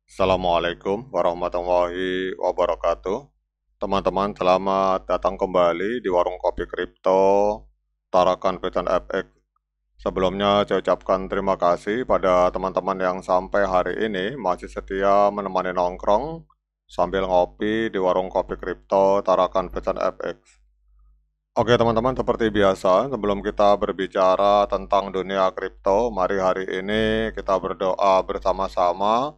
Assalamualaikum warahmatullahi wabarakatuh. Teman-teman, selamat datang kembali di Warung Kopi Kripto Tarakan Vedan FX. Sebelumnya saya ucapkan terima kasih pada teman-teman yang sampai hari ini masih setia menemani nongkrong sambil ngopi di Warung Kopi Kripto Tarakan Vedan FX. Oke teman-teman, seperti biasa, sebelum kita berbicara tentang dunia kripto, mari hari ini kita berdoa bersama-sama,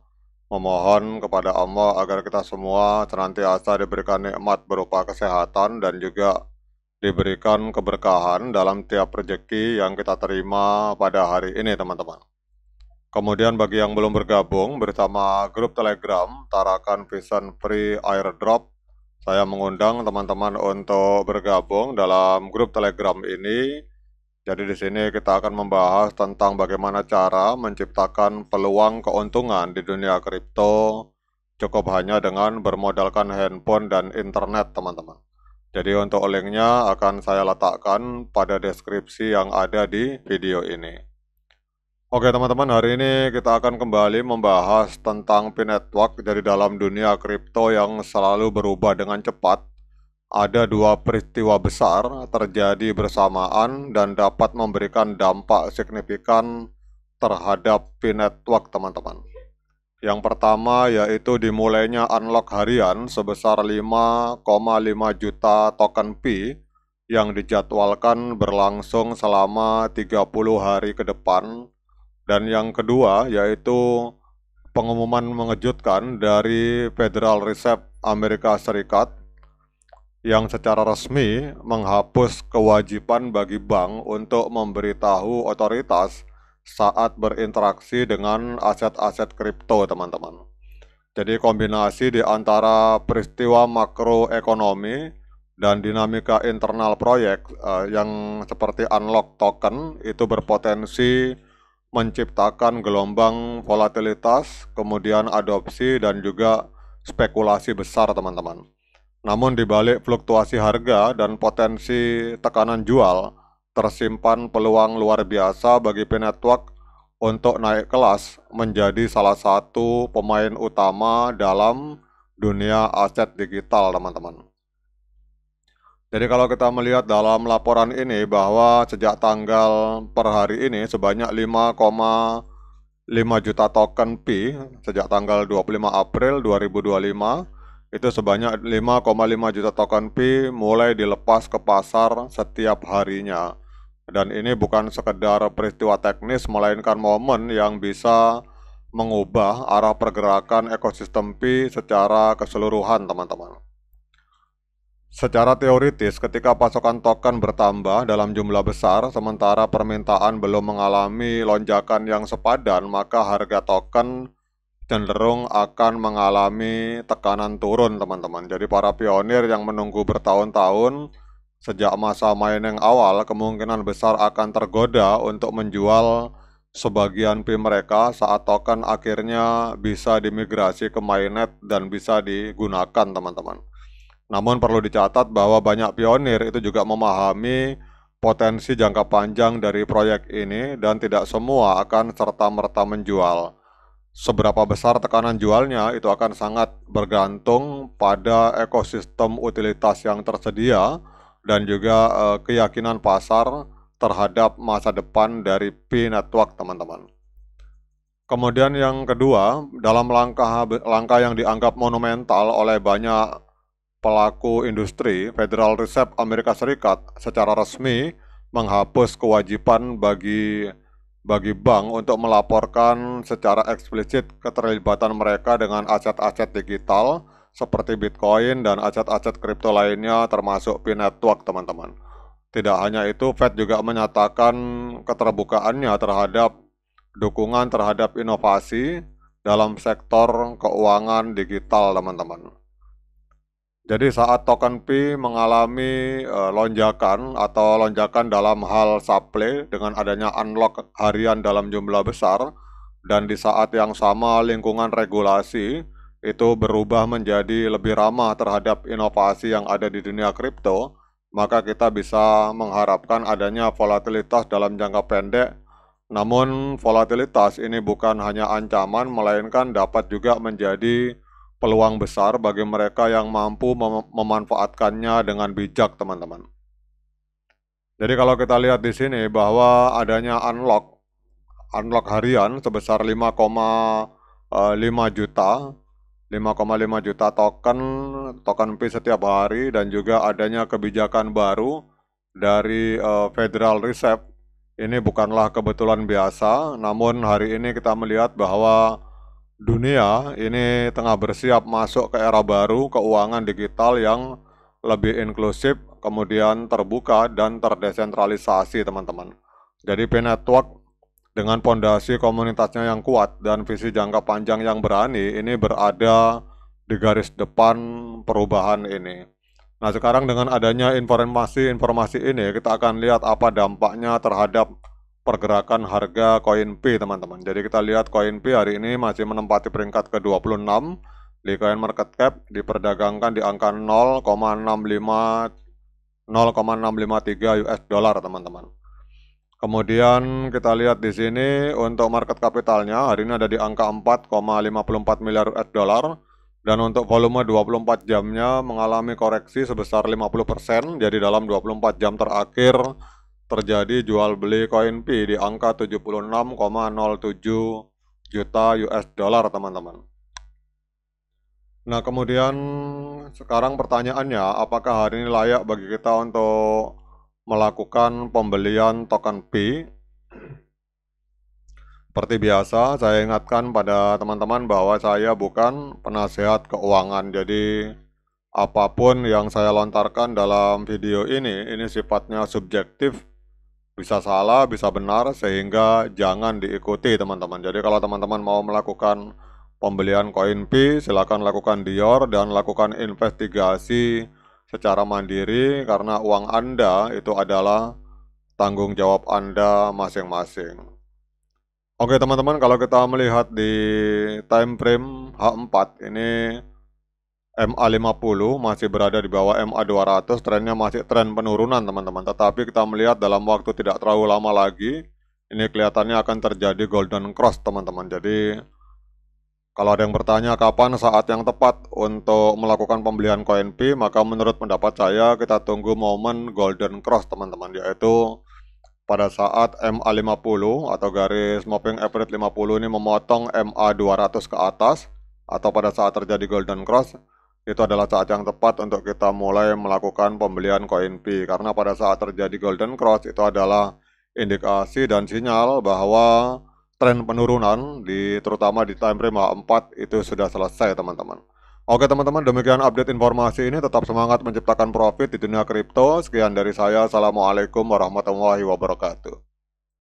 memohon kepada Allah agar kita semua senantiasa diberikan nikmat berupa kesehatan dan juga diberikan keberkahan dalam tiap rezeki yang kita terima pada hari ini teman-teman. Kemudian bagi yang belum bergabung bersama grup Telegram Tarakan Vision Free Airdrop, saya mengundang teman-teman untuk bergabung dalam grup Telegram ini. Jadi di sini kita akan membahas tentang bagaimana cara menciptakan peluang keuntungan di dunia kripto cukup hanya dengan bermodalkan handphone dan internet, teman-teman. Jadi untuk linknya akan saya letakkan pada deskripsi yang ada di video ini. Oke teman-teman, hari ini kita akan kembali membahas tentang P-Network. Jadi dalam dunia kripto yang selalu berubah dengan cepat, ada dua peristiwa besar terjadi bersamaan dan dapat memberikan dampak signifikan terhadap P-Network teman-teman. Yang pertama yaitu dimulainya unlock harian sebesar 5,5 juta token P yang dijadwalkan berlangsung selama 30 hari ke depan. Dan yang kedua yaitu pengumuman mengejutkan dari Federal Reserve Amerika Serikat yang secara resmi menghapus kewajiban bagi bank untuk memberitahu otoritas saat berinteraksi dengan aset-aset kripto, teman-teman. Jadi kombinasi di antara peristiwa makroekonomi dan dinamika internal proyek yang seperti unlock token itu berpotensi menciptakan gelombang volatilitas, kemudian adopsi dan juga spekulasi besar, teman-teman. Namun di balik fluktuasi harga dan potensi tekanan jual, tersimpan peluang luar biasa bagi P-Network untuk naik kelas menjadi salah satu pemain utama dalam dunia aset digital, teman-teman. Jadi kalau kita melihat dalam laporan ini bahwa sejak tanggal per hari ini sebanyak 5,5 juta token P sejak tanggal 25 April 2025 itu sebanyak 5,5 juta token P mulai dilepas ke pasar setiap harinya. Dan ini bukan sekedar peristiwa teknis melainkan momen yang bisa mengubah arah pergerakan ekosistem P secara keseluruhan, teman-teman. Secara teoritis, ketika pasokan token bertambah dalam jumlah besar, sementara permintaan belum mengalami lonjakan yang sepadan, maka harga token cenderung akan mengalami tekanan turun, teman-teman. Jadi para pionir yang menunggu bertahun-tahun sejak masa mining awal, kemungkinan besar akan tergoda untuk menjual sebagian P mereka saat token akhirnya bisa dimigrasi ke mainnet dan bisa digunakan, teman-teman. Namun perlu dicatat bahwa banyak pionir itu juga memahami potensi jangka panjang dari proyek ini dan tidak semua akan serta-merta menjual. Seberapa besar tekanan jualnya itu akan sangat bergantung pada ekosistem utilitas yang tersedia dan juga keyakinan pasar terhadap masa depan dari P-Network, teman-teman. Kemudian yang kedua, dalam langkah yang dianggap monumental oleh banyak pelaku industri, Federal Reserve Amerika Serikat secara resmi menghapus kewajiban bagi bank untuk melaporkan secara eksplisit keterlibatan mereka dengan aset-aset digital seperti Bitcoin dan aset-aset kripto lainnya termasuk P-Network, teman-teman. Tidak hanya itu, Fed juga menyatakan keterbukaannya terhadap dukungan terhadap inovasi dalam sektor keuangan digital, teman-teman. Jadi saat token P mengalami lonjakan atau lonjakan dalam hal supply dengan adanya unlock harian dalam jumlah besar, dan di saat yang sama lingkungan regulasi itu berubah menjadi lebih ramah terhadap inovasi yang ada di dunia kripto, maka kita bisa mengharapkan adanya volatilitas dalam jangka pendek Namun volatilitas ini bukan hanya ancaman, melainkan dapat juga menjadi peluang besar bagi mereka yang mampu memanfaatkannya dengan bijak, teman-teman. Jadi kalau kita lihat di sini bahwa adanya unlock harian sebesar 5,5 juta 5,5 juta token P setiap hari, dan juga adanya kebijakan baru dari Federal Reserve. Ini bukanlah kebetulan biasa, namun hari ini kita melihat bahwa dunia ini tengah bersiap masuk ke era baru keuangan digital yang lebih inklusif, kemudian terbuka dan terdesentralisasi, teman-teman. Jadi P-Network dengan pondasi komunitasnya yang kuat dan visi jangka panjang yang berani, ini berada di garis depan perubahan ini. Nah, sekarang dengan adanya informasi ini, kita akan lihat apa dampaknya terhadap pergerakan harga koin P, teman-teman. Jadi kita lihat koin P hari ini masih menempati peringkat ke-26 di coin market cap, diperdagangkan di angka 0,653 US dollar, teman-teman. Kemudian kita lihat di sini untuk market kapitalnya hari ini ada di angka 4,54 miliar US dollar. Dan untuk volume 24 jamnya mengalami koreksi sebesar 50%. Jadi dalam 24 jam terakhir terjadi jual beli koin P di angka 76,07 juta US dollar, teman-teman. Nah, kemudian sekarang pertanyaannya, apakah hari ini layak bagi kita untuk melakukan pembelian token P? Seperti biasa, saya ingatkan pada teman-teman bahwa saya bukan penasehat keuangan. Jadi, apapun yang saya lontarkan dalam video ini sifatnya subjektif, bisa salah, bisa benar, sehingga jangan diikuti, teman-teman. Jadi, kalau teman-teman mau melakukan pembelian koin P, silakan lakukan Dior dan lakukan investigasi secara mandiri, karena uang Anda itu adalah tanggung jawab Anda masing-masing. Oke, teman-teman, kalau kita melihat di time frame H4 ini MA50 masih berada di bawah MA200, trennya masih tren penurunan, teman-teman. Tetapi kita melihat dalam waktu tidak terlalu lama lagi, ini kelihatannya akan terjadi golden cross, teman-teman. Jadi kalau ada yang bertanya kapan saat yang tepat untuk melakukan pembelian koin P, maka menurut pendapat saya kita tunggu momen golden cross, teman-teman, yaitu pada saat MA50 atau garis moving average 50 ini memotong MA200 ke atas, atau pada saat terjadi golden cross, itu adalah saat yang tepat untuk kita mulai melakukan pembelian koin P. Karena pada saat terjadi golden cross itu adalah indikasi dan sinyal bahwa tren penurunan terutama di time frame H4 itu sudah selesai, teman-teman. Oke, teman-teman, demikian update informasi ini. Tetap semangat menciptakan profit di dunia kripto. Sekian dari saya. Assalamualaikum warahmatullahi wabarakatuh.